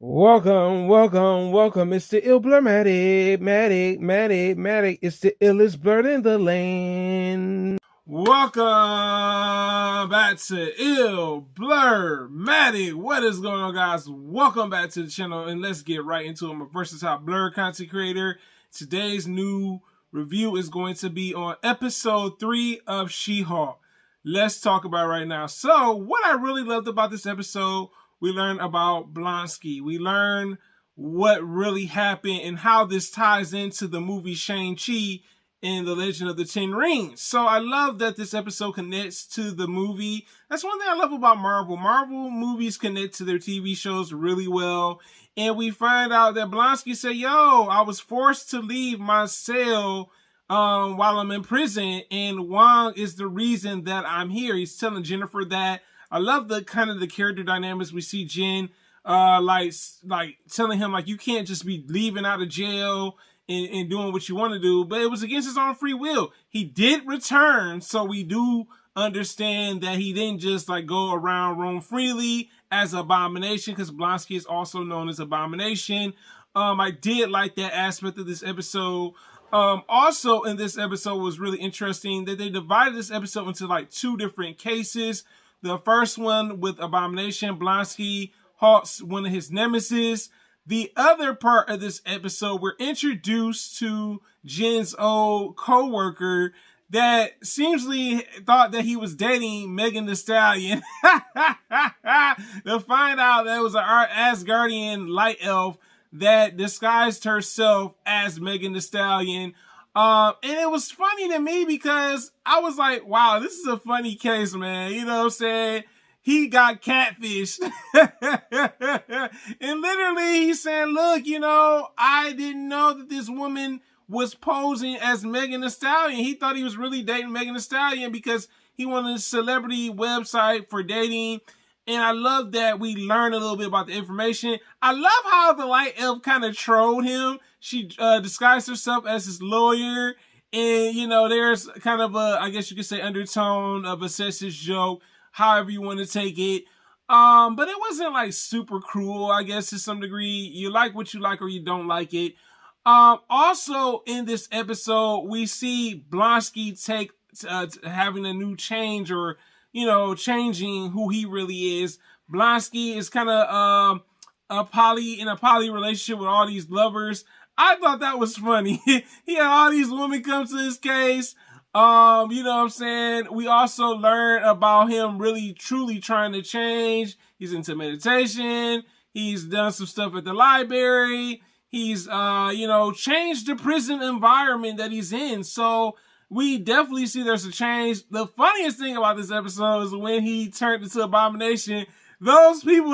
Welcome. It's the ill blur Matic. It's the illest blur in the land. Welcome back to Ill Blur Matic. What is going on, guys? Welcome back to the channel, and let's get right into it. I'm a versatile blur content creator. Today's new review is going to be on episode 3 of She-Hulk. Let's talk about it right now. So, what I really loved about this episode, we learned about Blonsky. We learned what really happened and how this ties into the movie Shang-Chi in The Legend of the Ten Rings. So I love that this episode connects to the movie. That's one thing I love about Marvel. Marvel movies connect to their TV shows really well. And we find out that Blonsky said, yo, I was forced to leave my cell while I'm in prison, and Wong is the reason that I'm here. He's telling Jennifer that. I love the kind of the character dynamics. We see Jen like telling him, like, you can't just be leaving out of jail and doing what you want to do, but it was against his own free will. He did return, so we do understand that he didn't just like go around roam freely as Abomination, because Blonsky is also known as Abomination. I did like that aspect of this episode. Also in this episode was really interesting that they divided this episode into like two different cases. The first one with Abomination, Blonsky halts one of his nemesis. The other part of this episode, we're introduced to Jen's old co-worker that seemingly thought that he was dating Megan Thee Stallion. To find out that it was an Asgardian light elf that disguised herself as Megan Thee Stallion. And it was funny to me because I was like, wow, this is a funny case, man. You know what I'm saying? He got catfished. And literally he's saying, look, you know, I didn't know that this woman was posing as Megan Thee Stallion. He thought he was really dating Megan Thee Stallion because he wanted a celebrity website for dating. And I love that we learn a little bit about the information. I love how the light elf kind of trolled him. She disguised herself as his lawyer. And, you know, there's kind of a, I guess you could say, undertone of a sexist joke, however you want to take it. But it wasn't like super cruel, I guess, to some degree. You like what you like or you don't like it. Also in this episode, we see Blonsky take having a new change, or, you know, changing who he really is. Blonsky is kind of in a poly relationship with all these lovers. I thought that was funny. He had all these women come to his case. You know what I'm saying? We also learn about him really truly trying to change. He's into meditation. He's done some stuff at the library. He's you know, changed the prison environment that he's in. So we definitely see there's a change. The funniest thing about this episode is when he turned into Abomination. Those people,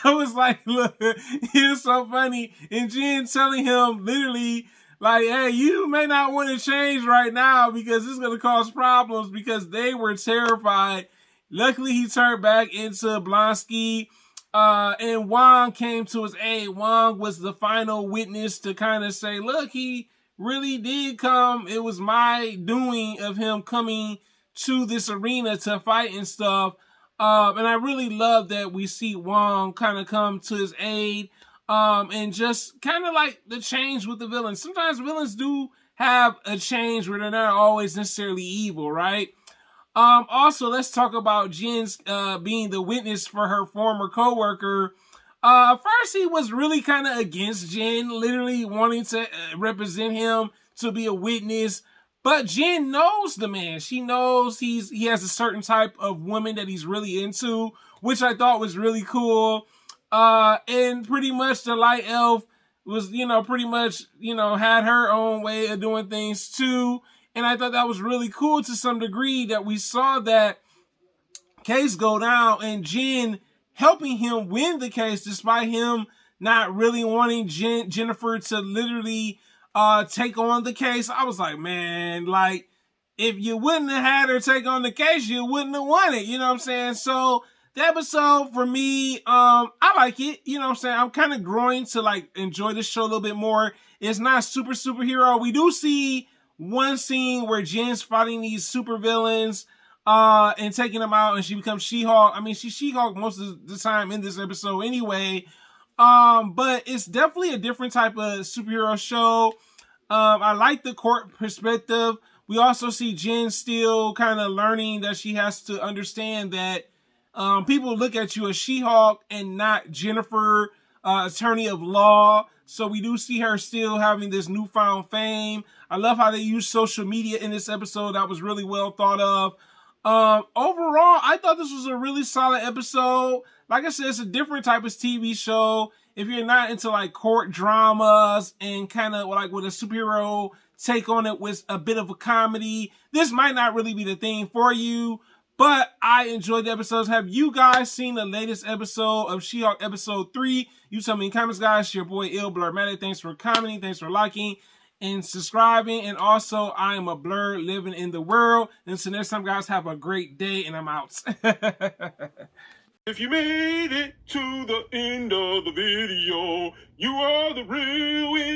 I was like, look, it's so funny. And Jen telling him literally, like, hey, you may not want to change right now because it's going to cause problems, because they were terrified. Luckily, he turned back into Blonsky, and Wong came to his aid. Wong was the final witness to kind of say, look, he really did come. It was my doing of him coming to this arena to fight and stuff. And I really love that we see Wong kind of come to his aid. And just kind of like the change with the villains. Sometimes villains do have a change where they're not always necessarily evil, right? Also, let's talk about Jen's being the witness for her former co-worker. First, he was really kind of against Jen, literally wanting to represent him to be a witness. But Jen knows the man. She knows he has a certain type of woman that he's really into, which I thought was really cool. And pretty much the light elf was, you know, pretty much, you know, had her own way of doing things too. And I thought that was really cool to some degree, that we saw that case go down and Jen helping him win the case, despite him not really wanting Jennifer to literally take on the case. I was like, man, like, if you wouldn't have had her take on the case, you wouldn't have won it. You know what I'm saying? So the episode for me, I like it. You know what I'm saying? I'm kind of growing to like enjoy this show a little bit more. It's not superhero. We do see one scene where Jen's fighting these super villains. and taking them out, and she becomes She-Hulk. I mean, she's She-Hulk most of the time in this episode anyway. But it's definitely a different type of superhero show. I like the court perspective. We also see Jen still kind of learning that she has to understand that people look at you as She-Hulk and not Jennifer, attorney of law. So we do see her still having this newfound fame. I love how they use social media in this episode. That was really well thought of. Overall, I thought this was a really solid episode. Like I said, it's a different type of TV show. If you're not into like court dramas and kind of like with a superhero take on it with a bit of a comedy, this might not really be the thing for you. But I enjoyed the episodes. Have you guys seen the latest episode of She-Hulk episode 3? You tell me in the comments, guys. Your boy Blurmatic. Thanks for commenting. Thanks for liking and subscribing. And also, I am a blur living in the world. And so next time, guys, have a great day. And I'm out. If you made it to the end of the video, you are the real winner.